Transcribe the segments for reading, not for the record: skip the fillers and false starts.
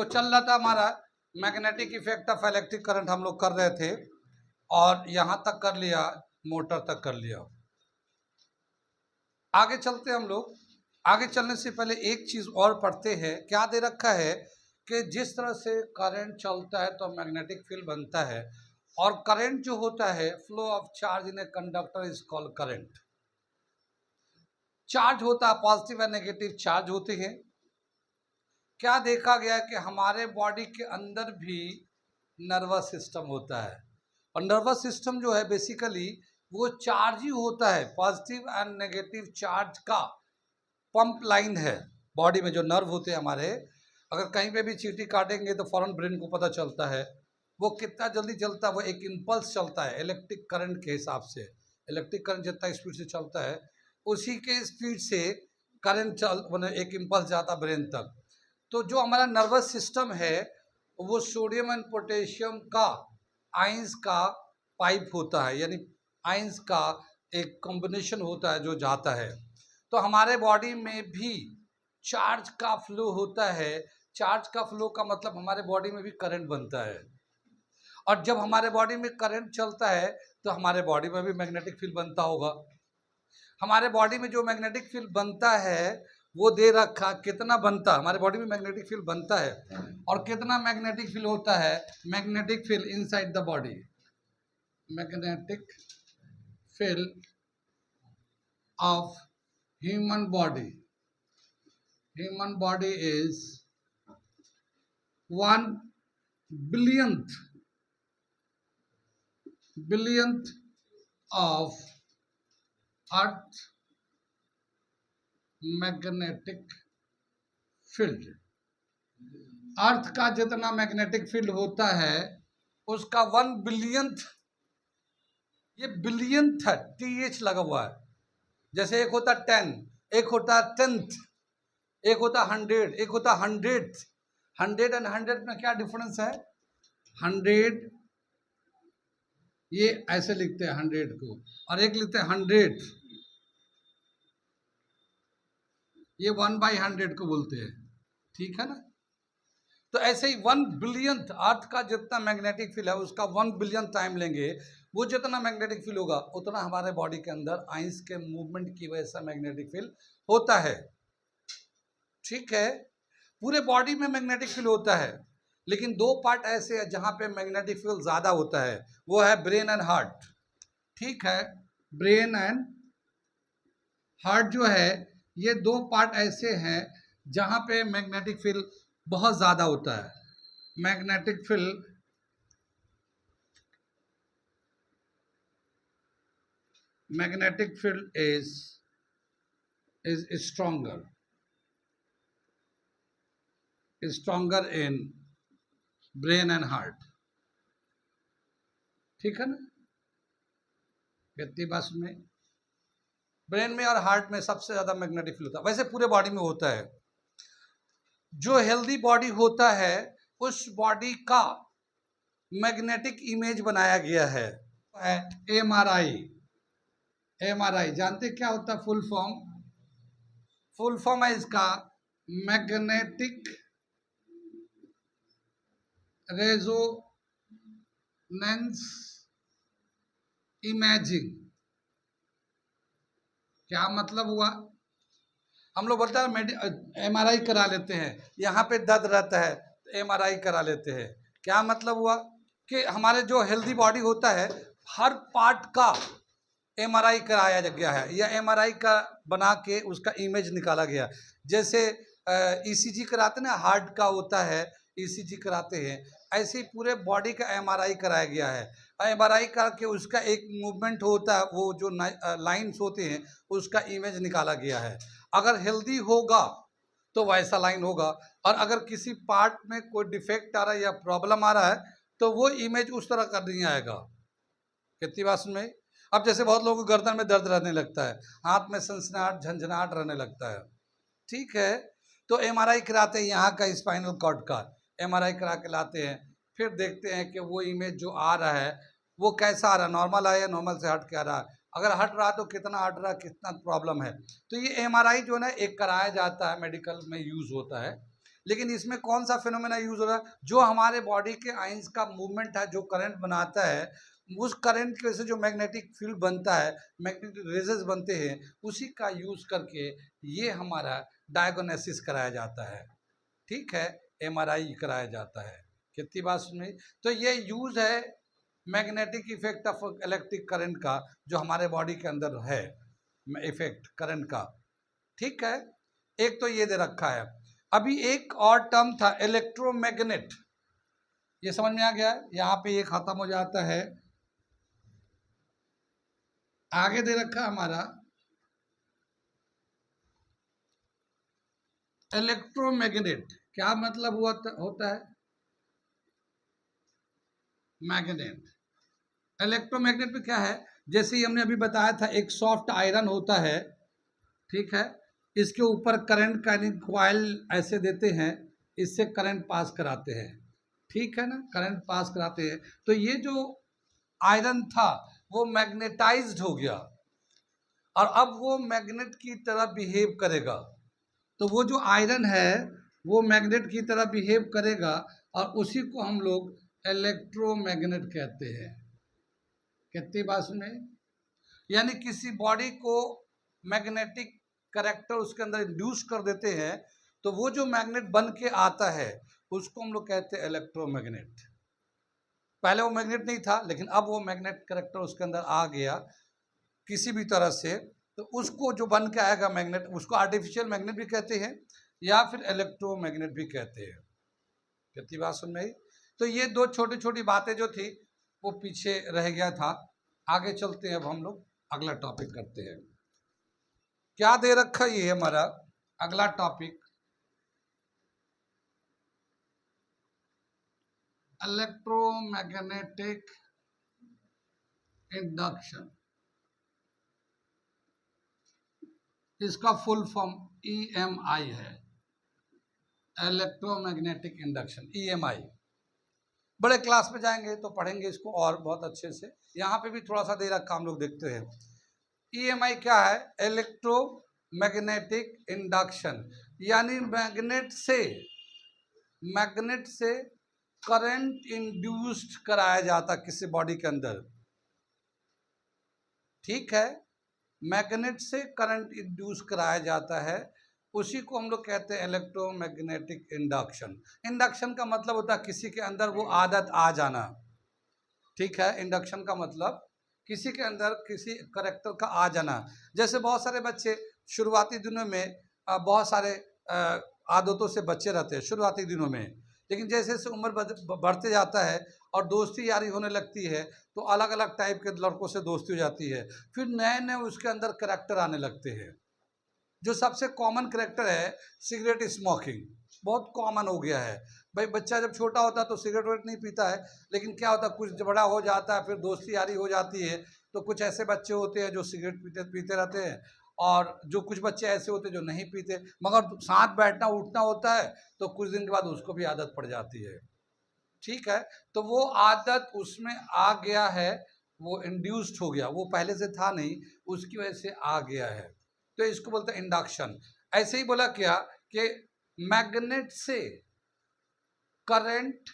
तो चल रहा था हमारा magnetic effect of electric current, हम लोग कर रहे थे और यहाँ तक कर लिया, मोटर तक कर लिया। आगे चलते हम लोग। आगे चलने से पहले एक चीज और पढ़ते हैं। क्या दे रखा है कि जिस तरह से करंट चलता है तो मैग्नेटिक फील्ड बनता है, और करंट जो होता है, flow of charge in a conductor is called current. Charge होता है, पॉजिटिव एंड नेगेटिव चार्ज होते हैं। क्या देखा गया है कि हमारे बॉडी के अंदर भी नर्वस सिस्टम होता है, और नर्वस सिस्टम जो है बेसिकली वो चार्ज ही होता है, पॉजिटिव एंड नेगेटिव चार्ज का पंप लाइन है। बॉडी में जो नर्व होते हैं हमारे, अगर कहीं पे भी चींटी काटेंगे तो फौरन ब्रेन को पता चलता है। वो कितना जल्दी चलता है, वो एक इम्पल्स चलता है इलेक्ट्रिक करंट के हिसाब से। इलेक्ट्रिक करंट जितना स्पीड से चलता है उसी के स्पीड से करंट एक इम्पल्स जाता है ब्रेन तक। तो जो हमारा नर्वस सिस्टम है वो सोडियम एंड पोटेशियम का आयंस का पाइप होता है, यानी आयंस का एक कॉम्बिनेशन होता है जो जाता है। तो हमारे बॉडी में भी चार्ज का फ्लो होता है। चार्ज का फ्लो का मतलब हमारे बॉडी में भी करंट बनता है, और जब हमारे बॉडी में करंट चलता है तो हमारे बॉडी में भी मैग्नेटिक फील्ड बनता होगा। हमारे बॉडी में जो मैग्नेटिक फील्ड बनता है वो दे रखा, कितना बनता, हमारे बॉडी में मैग्नेटिक फील्ड बनता है, और कितना मैग्नेटिक फील्ड होता है। Magnetic field inside the body, magnetic field of human body is 1 billionth of earth magnetic field. Earth का जितना मैग्नेटिक फील्ड होता है उसका 1 बिलियंथ, ये बिलियंथ है, TH लगा हुआ है। जैसे एक होता 10, एक होता 10th, एक होता 100, एक होता 100th। 100 एंड 100 में क्या डिफरेंस है? 100 ये ऐसे लिखते हैं 100 को, और एक लिखते हैं 100, ये 1/100 को बोलते हैं, ठीक है ना। तो ऐसे ही 1 बिलियंथ, अर्थ का जितना मैग्नेटिक फील्ड है उसका 1 बिलियन टाइम लेंगे, वो जितना मैग्नेटिक फील्ड होगा उतना हमारे बॉडी के अंदर आइंस के मूवमेंट की वजह से मैग्नेटिक फील्ड होता है, ठीक है। पूरे बॉडी में मैग्नेटिक फील्ड होता है, लेकिन दो पार्ट ऐसे हैं जहां पे मैग्नेटिक फील्ड ज्यादा होता है, वो है ब्रेन एंड हार्ट, ठीक है। ब्रेन एंड हार्ट जो है, ये दो पार्ट ऐसे हैं जहां पे मैग्नेटिक फील्ड बहुत ज्यादा होता है। Magnetic field is stronger in brain and heart, ठीक है ना। कितनी बात में ब्रेन में और हार्ट में सबसे ज्यादा मैग्नेटिक फील्ड होता है, वैसे पूरे बॉडी में होता है। जो हेल्दी बॉडी होता है उस बॉडी का मैग्नेटिक इमेज बनाया गया है MRI। जानते क्या होता है फुल फॉर्म? फुल फॉर्म है इसका मैग्नेटिक रेजोनेंस इमेजिंग। क्या मतलब हुआ? हम लोग बोलते हैं MRI करा लेते हैं, यहाँ पे दर्द रहता है तो MRI करा लेते हैं। क्या मतलब हुआ कि हमारे जो हेल्दी बॉडी होता है हर पार्ट का MRI कराया गया है, या MRI का बना के उसका इमेज निकाला गया। जैसे ECG कराते ना, हार्ट का होता है ECG कराते हैं, ऐसे ही पूरे बॉडी का MRI कराया गया है। MRI करके उसका एक मूवमेंट होता है, वो जो लाइंस होते हैं उसका इमेज निकाला गया है। अगर हेल्दी होगा तो वैसा लाइन होगा, और अगर किसी पार्ट में कोई डिफेक्ट आ रहा है या प्रॉब्लम आ रहा है तो वो इमेज उस तरह का नहीं आएगा। कितनी बात सुन में? अब जैसे बहुत लोगों को गर्दन में दर्द रहने लगता है, हाथ में सनसनाहट झंझनाहट रहने लगता है, ठीक है। तो MRI कराते हैं यहाँ का स्पाइनल कॉर्ड का, MRI करा के लाते हैं, फिर देखते हैं कि वो इमेज जो आ रहा है वो कैसा आ रहा है, नॉर्मल आया या नॉर्मल से हट के आ रहा है। अगर हट रहा तो कितना हट रहा, कितना प्रॉब्लम है। तो ये MRI जो है ना एक कराया जाता है, मेडिकल में यूज होता है। लेकिन इसमें कौन सा फिनोमेना यूज हो रहा है, जो हमारे बॉडी के आइंस का मूवमेंट है, जो करंट बनाता है, उस करंट की वजह से जो मैग्नेटिक फील्ड बनता है, मैग्नेटिक रेजेस बनते हैं, उसी का यूज करके ये हमारा डायग्नोसिस कराया जाता है। ठीक है, एमआरआई कराया जाता है। कितनी बात सुनी। तो ये यूज है magnetic effect of electric current का, जो हमारे बॉडी के अंदर है इफेक्ट करंट का। ठीक है, एक तो ये दे रखा है। अभी एक और टर्म था इलेक्ट्रोमैग्नेट, ये समझ में आ गया। यहाँ पे ये खत्म हो जाता है। आगे दे रखा हमारा इलेक्ट्रोमैग्नेट, क्या मतलब हुआ होता है मैग्नेट। इलेक्ट्रोमैग्नेट में क्या है, जैसे ही हमने अभी बताया था, एक सॉफ्ट आयरन होता है, ठीक है, इसके ऊपर करंट का कॉइल ऐसे देते हैं, इससे करंट पास कराते हैं, ठीक है ना, करंट पास कराते हैं। तो ये जो आयरन था वो मैग्नेटाइज्ड हो गया और अब वो मैग्नेट की तरह बिहेव करेगा। तो वो जो आयरन है वो मैग्नेट की तरह बिहेव करेगा और उसी को हम लोग इलेक्ट्रोमैग्नेट कहते हैं। कितनी बात में, यानी किसी बॉडी को मैग्नेटिक करैक्टर उसके अंदर इंड्यूस कर देते हैं, तो वो जो मैग्नेट बन के आता है उसको हम लोग कहते हैं इलेक्ट्रोमैग्नेट। पहले वो मैग्नेट नहीं था, लेकिन अब वो मैग्नेट करैक्टर उसके अंदर आ गया किसी भी तरह से, तो उसको जो बन के आएगा मैग्नेट, उसको आर्टिफिशियल मैग्नेट भी कहते हैं या फिर इलेक्ट्रोमैग्नेट भी कहते हैं। कितनी बात सुन में आई। तो ये दो छोटी छोटी बातें जो थी वो पीछे रह गया था। आगे चलते हैं, अब हम लोग अगला टॉपिक करते हैं। क्या दे रखा है ये हमारा अगला टॉपिक, इलेक्ट्रोमैग्नेटिक इंडक्शन। इसका फुल फॉर्म EMI है, इलेक्ट्रोमैग्नेटिक इंडक्शन, EMI। बड़े क्लास में जाएंगे तो पढ़ेंगे इसको और बहुत अच्छे से। यहाँ पे भी थोड़ा सा दे रखा, हम लोग देखते हैं। EMI क्या है, इलेक्ट्रोमैग्नेटिक इंडक्शन, यानी मैग्नेट से करंट इंड्यूस्ड कराया जाता किसी बॉडी के अंदर। ठीक है, मैग्नेट से करंट इंड्यूस कराया जाता है, उसी को हम लोग कहते हैं इलेक्ट्रोमैग्नेटिक इंडक्शन। इंडक्शन का मतलब होता है किसी के अंदर वो आदत आ जाना। ठीक है, इंडक्शन का मतलब किसी के अंदर किसी करैक्टर का आ जाना। जैसे बहुत सारे बच्चे शुरुआती दिनों में बहुत सारे आदतों से बच्चे रहते हैं शुरुआती दिनों में, लेकिन जैसे जैसे उम्र बढ़ते जाता है और दोस्ती यारी होने लगती है, तो अलग अलग टाइप के लड़कों से दोस्ती हो जाती है, फिर नए नए उसके अंदर करैक्टर आने लगते हैं। जो सबसे कॉमन करैक्टर है सिगरेट स्मोकिंग, बहुत कॉमन हो गया है। भाई बच्चा जब छोटा होता है तो सिगरेट वगैरह नहीं पीता है, लेकिन क्या होता है कुछ बड़ा हो जाता है, फिर दोस्ती यारी हो जाती है, तो कुछ ऐसे बच्चे होते हैं जो सिगरेट पीते रहते हैं, और जो कुछ बच्चे ऐसे होते हैं जो नहीं पीते, मगर साथ बैठना उठना होता है तो कुछ दिन के बाद उसको भी आदत पड़ जाती है। ठीक है, तो वो आदत उसमें आ गया है, वो इंड्यूस्ड हो गया, वो पहले से था नहीं, उसकी वजह से आ गया है, तो इसको बोलते हैं इंडक्शन। ऐसे ही बोला क्या कि मैग्नेट से करंट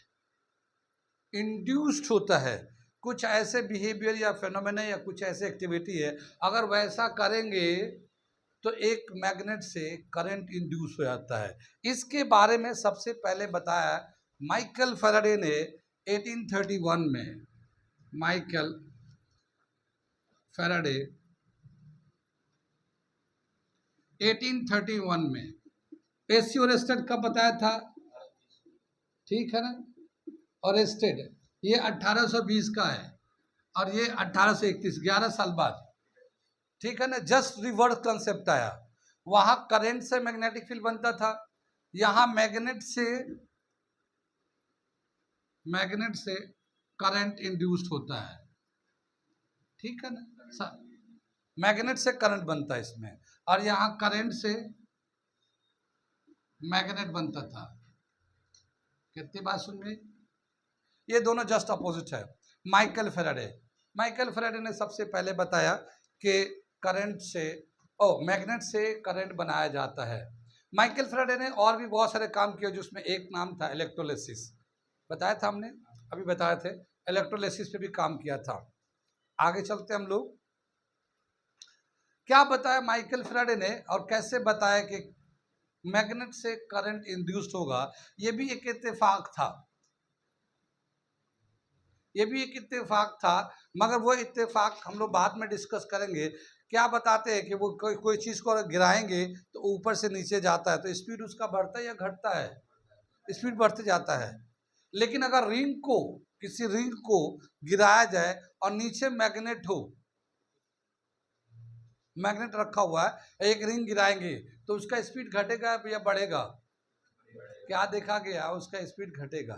इंड्यूस्ड होता है, कुछ ऐसे बिहेवियर या फेनोमेना या कुछ ऐसे एक्टिविटी है, अगर वैसा करेंगे तो एक मैग्नेट से करंट इंड्यूस हो जाता है। इसके बारे में सबसे पहले बताया माइकल फैराडे ने 1831 में। माइकल फैराडे 1831 में। एसी ओरेस्टेड कब बताया था, ठीक है ना, ओरेस्टेड ये 1820 का है और ये 1831, 11 साल बाद। ठीक है ना, जस्ट रिवर्स कंसेप्ट आया। वहां करंट से मैग्नेटिक फील्ड बनता था, यहाँ मैग्नेट से करंट इंड्यूस्ड होता है। ठीक है ना, मैग्नेट से करंट बनता है इसमें, और यहाँ करंट से मैग्नेट बनता था। कितनी बात सुन गई। ये दोनों जस्ट अपोजिट है। माइकल फैराडे ने सबसे पहले बताया कि करंट से मैग्नेट से करंट बनाया जाता है। माइकल फैराडे ने और भी बहुत सारे काम किए जिसमें एक नाम था इलेक्ट्रोलिसिस, बताया था हमने, अभी बताए थे, इलेक्ट्रोलिसिस पे भी काम किया था। आगे चलते हम लोग, क्या बताया माइकल फैराडे ने और कैसे बताया कि मैग्नेट से करंट इंड्यूस्ड होगा। ये भी एक इत्तेफाक था, ये भी एक इत्तेफाक था, मगर वो इत्तेफाक हम लोग बाद में डिस्कस करेंगे। क्या बताते हैं कि वो कोई चीज़ को अगर गिराएंगे तो ऊपर से नीचे जाता है, तो स्पीड उसका बढ़ता है या घटता है? स्पीड बढ़ते जाता है। लेकिन अगर रिंग को, किसी रिंग को गिराया जाए और नीचे मैग्नेट हो, मैग्नेट रखा हुआ है, एक रिंग गिराएंगे तो उसका स्पीड घटेगा या बढ़ेगा? क्या देखा गया, उसका स्पीड घटेगा,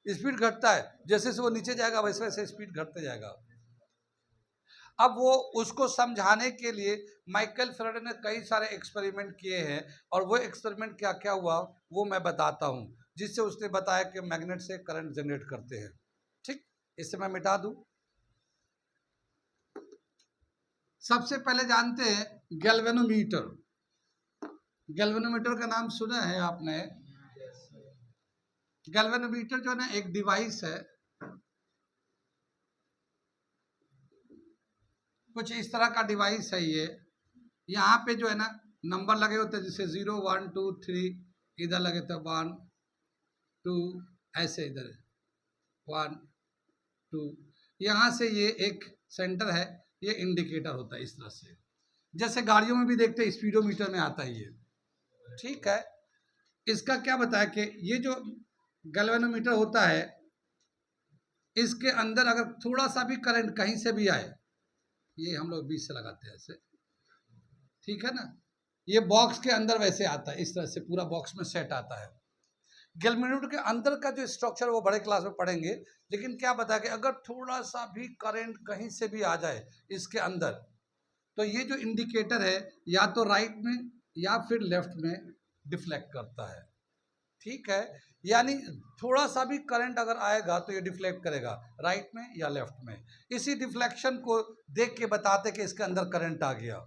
स्पीड घटता है। जैसे जैसे वो नीचे जाएगा वैसे वैसे स्पीड घटते जाएगा। अब वो उसको समझाने के लिए माइकल फैराडे ने कई सारे एक्सपेरिमेंट किए हैं, और वो एक्सपेरिमेंट क्या क्या हुआ वो मैं बताता हूँ, जिससे उसने बताया कि मैग्नेट से करंट जनरेट करते हैं। ठीक, इससे मैं मिटा दूं। सबसे पहले जानते हैं गैल्वेनोमीटर। गैल्वेनोमीटर का नाम सुना है आपने? गैल्वेनोमीटर जो है ना एक डिवाइस है, कुछ इस तरह का डिवाइस है ये। यहाँ पे जो है ना नंबर लगे होते हैं, जैसे 0 1 2 3, इधर लगे थे 1 2, ऐसे इधर 1 2, यहाँ से ये एक सेंटर है, ये इंडिकेटर होता है इस तरह से, जैसे गाड़ियों में भी देखते हैं स्पीडोमीटर में आता है ये। ठीक है, इसका क्या बताया कि ये जो गैल्वेनोमीटर होता है, इसके अंदर अगर थोड़ा सा भी करंट कहीं से भी आए, ये हम लोग 20 से लगाते हैं ऐसे, ठीक है ना, ये बॉक्स के अंदर वैसे आता है, इस तरह से पूरा बॉक्स में सेट आता है। गैल्वेनोमीटर के अंदर का जो स्ट्रक्चर वो बड़े क्लास में पढ़ेंगे, लेकिन क्या बता कि अगर थोड़ा सा भी करंट कहीं से भी आ जाए इसके अंदर, तो ये जो इंडिकेटर है या तो राइट में या फिर लेफ्ट में डिफ्लेक्ट करता है। ठीक है, यानी थोड़ा सा भी करंट अगर आएगा तो ये डिफ्लेक्ट करेगा राइट में या लेफ्ट में। इसी डिफ्लेक्शन को देख के बताते कि इसके अंदर करंट आ गया।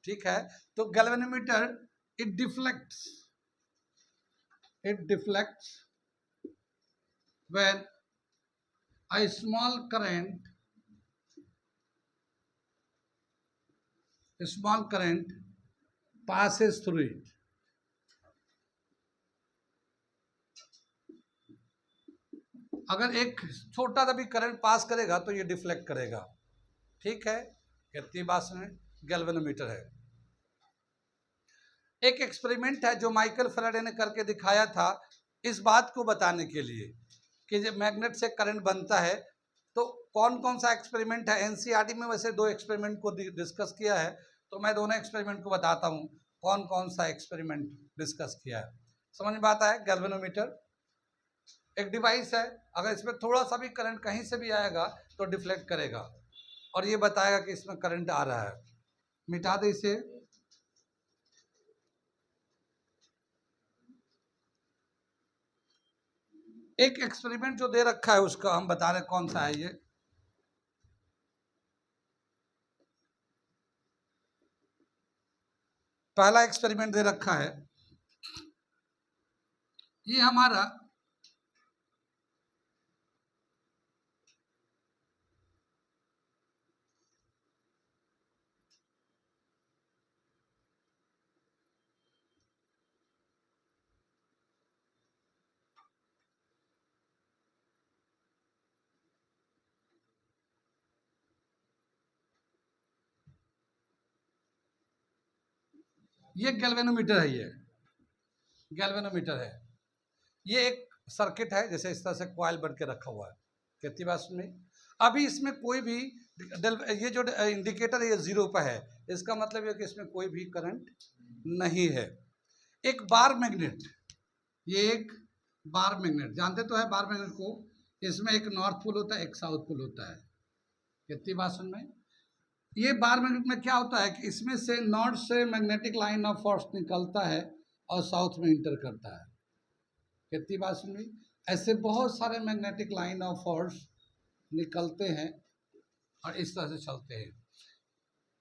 ठीक है, तो galvanometer it deflects when a small current passes through it. अगर एक छोटा सा भी करंट पास करेगा तो ये डिफ्लेक्ट करेगा। ठीक है, कितनी बात सुने, गैल्वेनोमीटर है। एक एक्सपेरिमेंट है जो माइकल फैराडे ने करके दिखाया था, इस बात को बताने के लिए कि जब मैग्नेट से करंट बनता है तो कौन कौन सा एक्सपेरिमेंट है। एनसीईआरटी में वैसे 2 एक्सपेरिमेंट को डिस्कस किया है, तो मैं दोनों एक्सपेरिमेंट को बताता हूँ कौन कौन सा एक्सपेरिमेंट डिस्कस किया है। समझ में आता है? गैल्वेनोमीटर एक डिवाइस है, अगर इसमें थोड़ा सा भी करंट कहीं से भी आएगा तो डिफ्लेक्ट करेगा और ये बताएगा कि इसमें करंट आ रहा है। मिटा दे इसे। एक एक्सपेरिमेंट जो दे रखा है उसका हम बता रहे कौन सा है। ये पहला एक्सपेरिमेंट दे रखा है, ये हमारा ये गैल्वेनोमीटर है, ये गैल्वेनोमीटर है। ये एक सर्किट है, जैसे इस तरह से कॉइल बन के रखा हुआ है। कितनी बात सुनी? अभी इसमें कोई भी ये जो इंडिकेटर है ये 0 पर है, इसका मतलब ये कि इसमें कोई भी करंट नहीं है। एक बार मैग्नेट, ये एक बार मैग्नेट जानते तो है बार मैग्नेट को, इसमें एक नॉर्थ पोल होता है एक साउथ पोल होता है। कितनी बात सुन में, ये बार मैग्नेट में क्या होता है कि इसमें से नॉर्थ से मैग्नेटिक लाइन ऑफ फोर्स निकलता है और साउथ में इंटर करता है। कितनी बात सुन रही? ऐसे बहुत सारे मैग्नेटिक लाइन ऑफ फोर्स निकलते हैं और इस तरह से चलते हैं।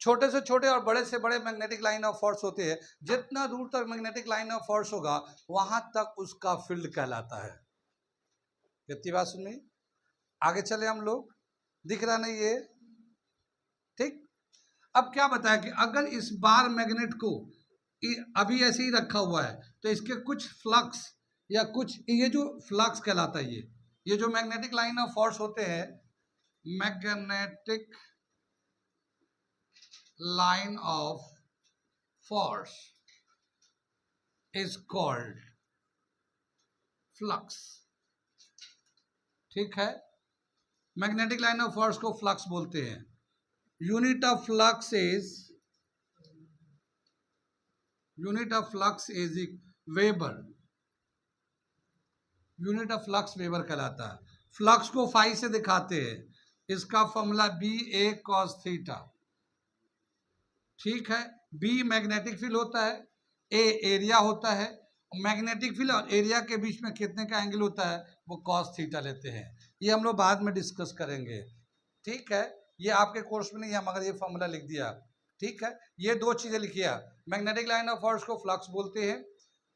छोटे से छोटे और बड़े से बड़े मैग्नेटिक लाइन ऑफ फोर्स होते हैं, जितना दूर तक मैग्नेटिक लाइन ऑफ फोर्स होगा वहां तक उसका फील्ड कहलाता है। कितनी बात सुनी? आगे चले हम लोग, दिख रहा नहीं ये? ठीक। अब क्या बताया कि अगर इस बार मैग्नेट को अभी ऐसे ही रखा हुआ है तो इसके कुछ फ्लक्स या कुछ, ये जो फ्लक्स कहलाता है, ये जो मैग्नेटिक लाइन ऑफ फोर्स होते हैं, magnetic line of force is called flux. ठीक है, मैग्नेटिक लाइन ऑफ फोर्स को फ्लक्स बोलते हैं। Unit of flux is weber. Unit of flux weber कहलाता है। फ्लक्स को फाई से दिखाते हैं, इसका फॉर्मूला बी ए कॉस थीटा। ठीक है, बी मैग्नेटिक फील्ड होता है, ए एरिया होता है। मैग्नेटिक फील्ड और एरिया के बीच में कितने का एंगल होता है, वो कॉस थीटा लेते हैं। ये हम लोग बाद में डिस्कस करेंगे। ठीक है, ये आपके कोर्स में नहीं है मगर ये फॉर्मूला लिख दिया। ठीक है, ये दो चीजें लिखिए। मैग्नेटिक लाइन ऑफ फोर्स को फ्लक्स बोलते हैं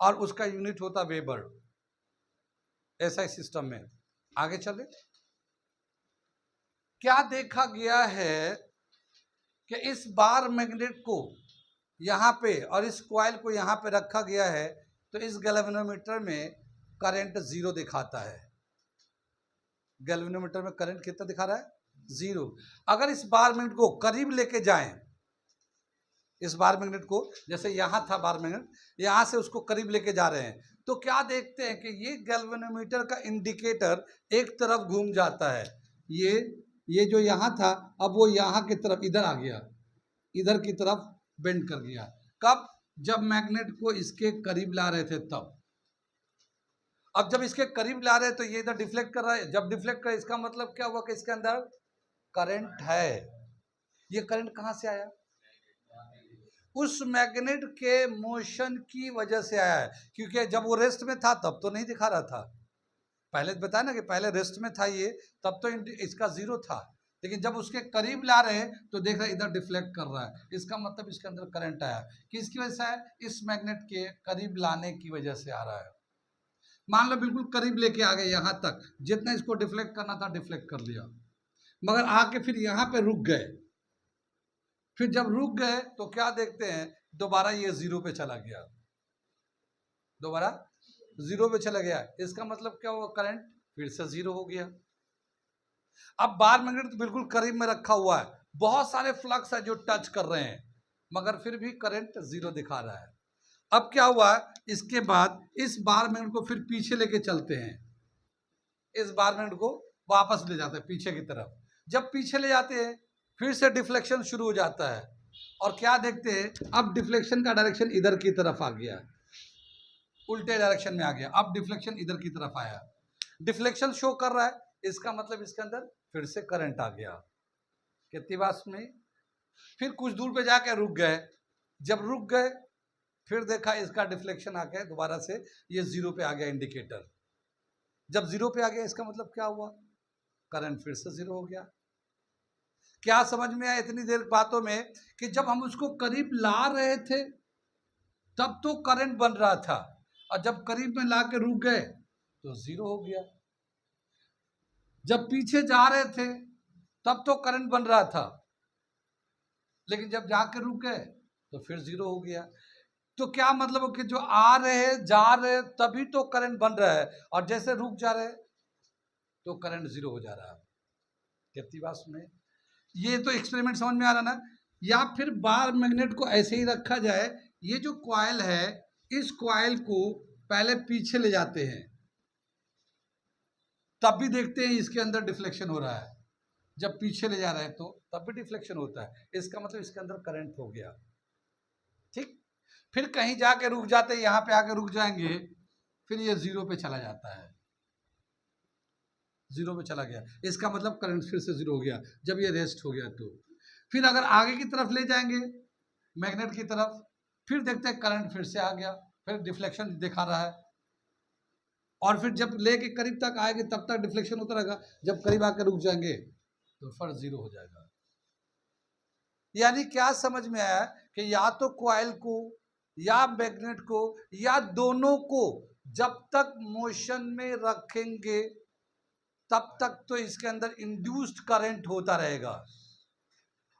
और उसका यूनिट होता वेबर, ऐसा सिस्टम में। आगे चले, क्या देखा गया है कि इस बार मैग्नेट को यहाँ पे और इस कॉइल को यहाँ पे रखा गया है तो इस गैल्वेनोमीटर में करंट जीरो दिखाता है। गैल्वेनोमीटर में करंट कितना दिखा रहा है, जीरो। अगर इस बार मैग्नेट को करीब लेके जाएं, इस बार मैग्नेट को, जैसे यहाँ था बार मैग्नेट, यहाँ से उसको करीब लेके जा रहे हैं तो क्या देखते हैं कि ये गैल्वेनोमीटर का इंडिकेटर एक तरफ घूम जाता है। ये जो यहाँ था अब वो यहाँ की तरफ इधर आ गया, इधर की तरफ बेंड कर गया। कब? जब मैग्नेट को इसके करीब ला रहे थे तब। अब जब इसके करीब ला रहे हैं तो ये इधर डिफ्लेक्ट कर रहा है। जब डिफ्लेक्ट कर, इसका मतलब क्या हुआ कि इसके अंदर करंट है। ये करंट कहां से आया? उस मैग्नेट के मोशन की वजह से आया है, क्योंकि जब वो रेस्ट में था तब तो नहीं दिखा रहा था। पहले बताया ना कि पहले रेस्ट में था ये, तब तो इसका जीरो था, लेकिन जब उसके करीब ला रहे हैं तो देख रहे इधर डिफ्लेक्ट कर रहा है। इसका मतलब इसके अंदर करंट आया। किसकी वजह से आया? इस मैग्नेट के करीब लाने की वजह से आ रहा है। मान लो बिल्कुल करीब लेके आ गए, यहां तक जितना इसको डिफ्लेक्ट करना था डिफ्लेक्ट कर लिया, मगर आके फिर यहाँ पे रुक गए। फिर जब रुक गए तो क्या देखते हैं, दोबारा ये जीरो पे चला गया, दोबारा जीरो पे चला गया। इसका मतलब क्या हुआ, करंट फिर से जीरो हो गया। अब बार मैग्नेट तो बिल्कुल करीब में रखा हुआ है, बहुत सारे फ्लक्स है जो टच कर रहे हैं, मगर फिर भी करंट जीरो दिखा रहा है। अब क्या हुआ, इसके बाद इस बार मैग्नेट को फिर पीछे लेके चलते हैं, इस बार मैग्नेट को वापस ले जाते हैं पीछे की तरफ। जब पीछे ले जाते हैं फिर से डिफ्लेक्शन शुरू हो जाता है, और क्या देखते हैं, अब डिफ्लेक्शन का डायरेक्शन इधर की तरफ आ गया, उल्टे डायरेक्शन में आ गया। अब डिफ्लेक्शन इधर की तरफ आया, डिफ्लेक्शन शो कर रहा है, इसका मतलब इसके अंदर फिर से करंट आ गया। कितनी बात में? फिर कुछ दूर पे जाके रुक गए। जब रुक गए फिर देखा इसका डिफ्लेक्शन आ गया, दोबारा से ये जीरो पे आ गया इंडिकेटर। जब जीरो पे आ गया इसका मतलब क्या हुआ, करंट फिर से जीरो हो गया। क्या समझ में आया इतनी देर बातों में कि जब हम उसको करीब ला रहे थे तब तो करंट बन रहा था, और जब करीब में ला के रुक गए तो जीरो हो गया। जब पीछे जा रहे थे तब तो करंट बन रहा था, लेकिन जब जाके रुक गए तो फिर जीरो हो गया। तो क्या मतलब कि जो आ रहे जा रहे तभी तो करंट बन रहा है, और जैसे रुक जा रहे तो करंट जीरो हो जा रहा है। कितनी बात सुने? ये तो एक्सपेरिमेंट समझ में आ रहा ना? या फिर बार मैग्नेट को ऐसे ही रखा जाए, ये जो कॉइल है इस कॉइल को पहले पीछे ले जाते हैं, तब भी देखते हैं इसके अंदर डिफ्लेक्शन हो रहा है। जब पीछे ले जा रहे हैं तो तब भी डिफ्लेक्शन होता है, इसका मतलब इसके अंदर करंट हो गया। ठीक, फिर कहीं जाके रुक जाते हैं, यहाँ पे आके रुक जाएंगे, फिर ये जीरो पे चला जाता है, जीरो पे चला गया, इसका मतलब करंट फिर से जीरो हो गया। जब ये रेस्ट हो गया तो फिर अगर आगे की तरफ ले जाएंगे मैग्नेट की तरफ, फिर देखते हैं करंट फिर से आ गया, फिर डिफ्लेक्शन दिखा रहा है, और फिर जब लेके करीब तक आएंगे तब तक डिफ्लेक्शन होता रहेगा। जब करीब आकर रुक जाएंगे तो फिर जीरो हो जाएगा। यानी क्या समझ में आया कि या तो कॉइल को या मैग्नेट को या दोनों को जब तक मोशन में रखेंगे तब तक तो इसके अंदर इंड्यूस्ड करंट होता रहेगा,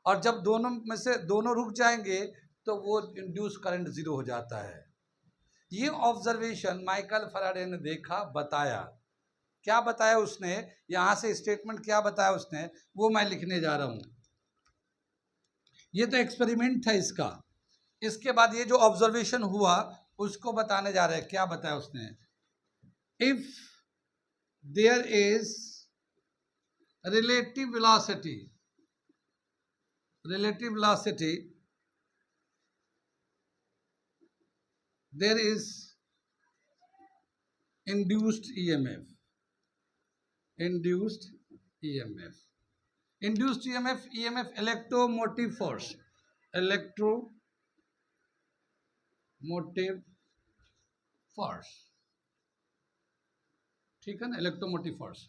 और जब दोनों में से दोनों रुक जाएंगे तो वो इंड्यूस्ड करंट जीरो हो जाता है। ये ऑब्जर्वेशन माइकल फैराडे ने देखा, बताया। क्या बताया उसने, यहां से स्टेटमेंट क्या बताया उसने, वो मैं लिखने जा रहा हूं। ये तो एक्सपेरिमेंट था इसका। इसके बाद ये जो ऑब्जर्वेशन हुआ उसको बताने जा रहे हैं। क्या बताया उसने, if there is relative velocity there is induced EMF electromotive force, ठीक है ना, इलेक्ट्रोमोटिव फोर्स।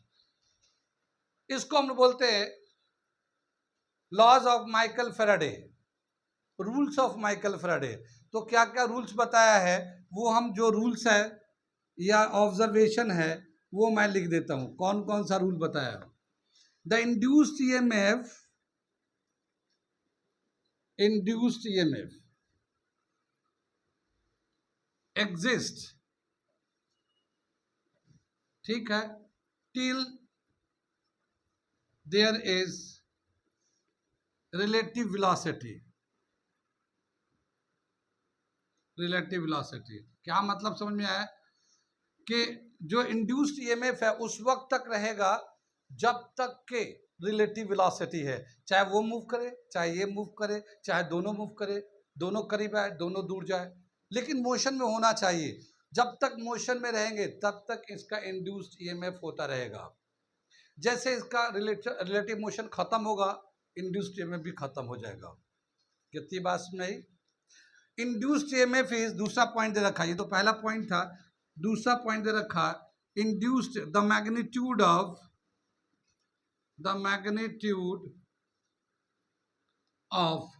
इसको हम बोलते हैं laws of Michael Faraday, rules of Michael Faraday. तो क्या क्या रूल्स बताया है, वो हम जो रूल्स है या ऑब्जर्वेशन है वो मैं लिख देता हूं। कौन कौन सा रूल बताया, द इंड्यूस्ड EMF एग्जिस्ट, ठीक है, till there is relative velocity. क्या मतलब समझ में आया, कि जो इंड्यूस्ड ईएमएफ है उस वक्त तक रहेगा जब तक के रिलेटिव वेलोसिटी है, चाहे वो मूव करे, चाहे ये मूव करे, चाहे दोनों मूव करे, दोनों करीब आए, दोनों दूर जाए, लेकिन मोशन में होना चाहिए। जब तक मोशन में रहेंगे तब तक इसका इंड्यूस्ड ईएमएफ होता रहेगा। जैसे इसका रिलेटिव मोशन खत्म होगा, इंड्यूस्ड ईएमएफ भी खत्म हो जाएगा। कितनी बात नहीं, इंड्यूस्ड ईएमएफ इज, दूसरा पॉइंट दे रखा, ये तो पहला पॉइंट था, दूसरा पॉइंट दे रखा, induced the magnitude of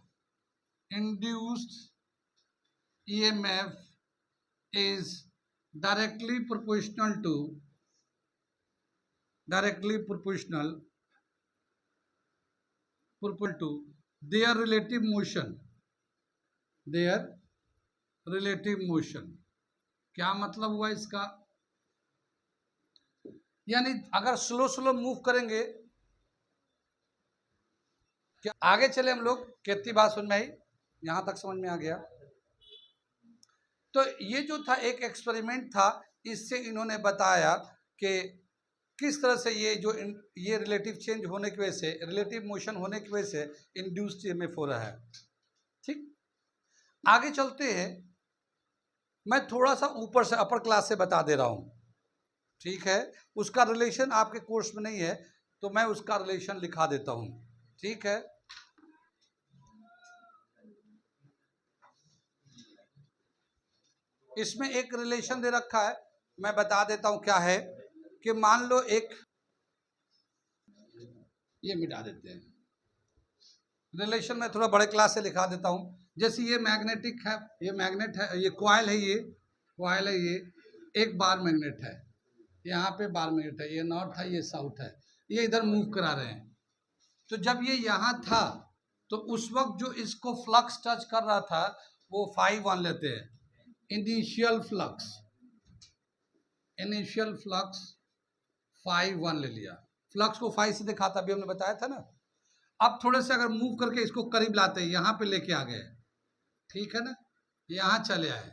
induced EMF is directly proportional to their relative motion। क्या मतलब हुआ इसका, यानी अगर स्लो मूव करेंगे, क्या आगे चले हम लोग, कितनी बात समझ में आई, यहां तक समझ में आ गया। तो ये जो था एक एक्सपेरिमेंट था, इससे इन्होंने बताया कि किस तरह से ये रिलेटिव चेंज होने की वजह से, रिलेटिव मोशन होने की वजह से इंड्यूस्ड ईएमएफ हो रहा है। ठीक, आगे चलते हैं, मैं थोड़ा सा ऊपर से अपर क्लास से बता दे रहा हूं, ठीक है, उसका रिलेशन आपके कोर्स में नहीं है तो मैं उसका रिलेशन लिखा देता हूं, ठीक है। इसमें एक रिलेशन दे रखा है, मैं बता देता हूं क्या है, कि मान लो एक, ये मिटा देते हैं, रिलेशन में थोड़ा बड़े क्लास से लिखा देता हूं। जैसे ये मैग्नेटिक है, ये मैग्नेट है, ये कॉइल है, ये कॉइल है, ये एक बार मैग्नेट है, यहाँ पे बार मैग्नेट है, ये नॉर्थ है, ये साउथ है, ये इधर मूव करा रहे हैं। तो जब ये यहाँ था तो उस वक्त जो इसको फ्लक्स टच कर रहा था वो फाई मान लेते हैं, इनिशियल फ्लक्स फाई वन ले लिया, फ्लक्स को फाई से दिखाता, अभी हमने बताया था ना। अब थोड़े से अगर मूव करके इसको करीब लाते हैं, यहाँ पे लेके आ गए, ठीक है ना, यहाँ चले आए,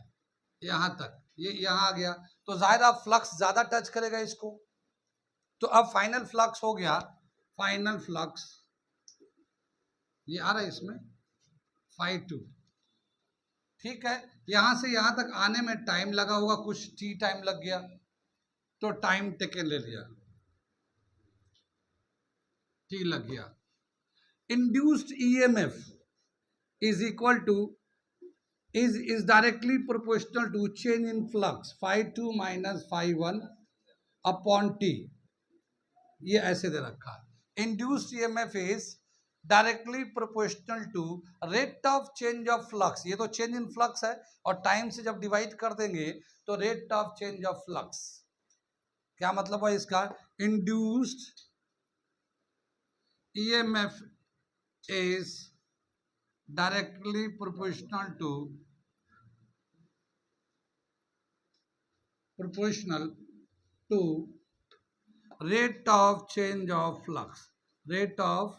यहाँ तक, ये यहाँ आ गया, तो जाहिर अब फ्लक्स ज्यादा टच करेगा इसको। तो अब फाइनल फ्लक्स हो गया, फाइनल फ्लक्स ये आ रहा है इसमें फाई 2, ठीक है। यहां से यहां तक आने में टाइम लगा होगा, कुछ टी टाइम लग गया, तो टाइम टेकन ले लिया, टी लग गया। Induced EMF is equal to is directly proportional to change in flux phi 2 minus phi 1 upon t, ये ऐसे दे रखा है। Induced EMF is directly proportional to rate of change of flux. ये तो चेंज इन फ्लक्स है, और time से जब डिवाइड कर देंगे तो rate of change of flux. क्या मतलब है इसका? Induced EMF is directly proportional to rate of change of flux, rate of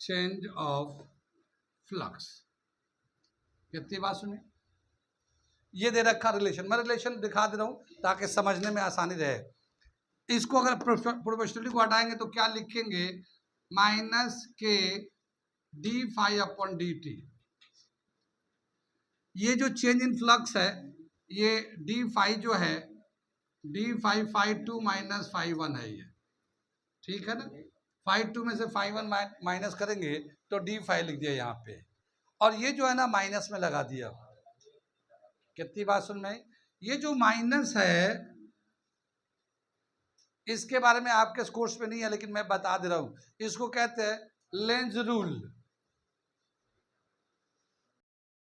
change of flux। कितनी बात सुनी? ये दे रखा रिलेशन, मैं रिलेशन दिखा दे रहा हूं ताकि समझने में आसानी रहे। इसको अगर प्रोपोर्शनलिटी को हटाएंगे तो क्या लिखेंगे? माइनस के d phi upon d t. ये जो चेंज इन फ्लक्स है, ये डी फाई जो है, d phi phi two minus phi one है ये, ठीक है ना। फाई टू में से फाई वन माइनस करेंगे तो डी फाई लिख दिया यहाँ पे, और ये जो है ना माइनस में लगा दिया। कितनी बात सुन में? ये जो माइनस है इसके बारे में आपके कोर्स में नहीं है, लेकिन मैं बता दे रहा हूं। इसको कहते हैं लेंज रूल।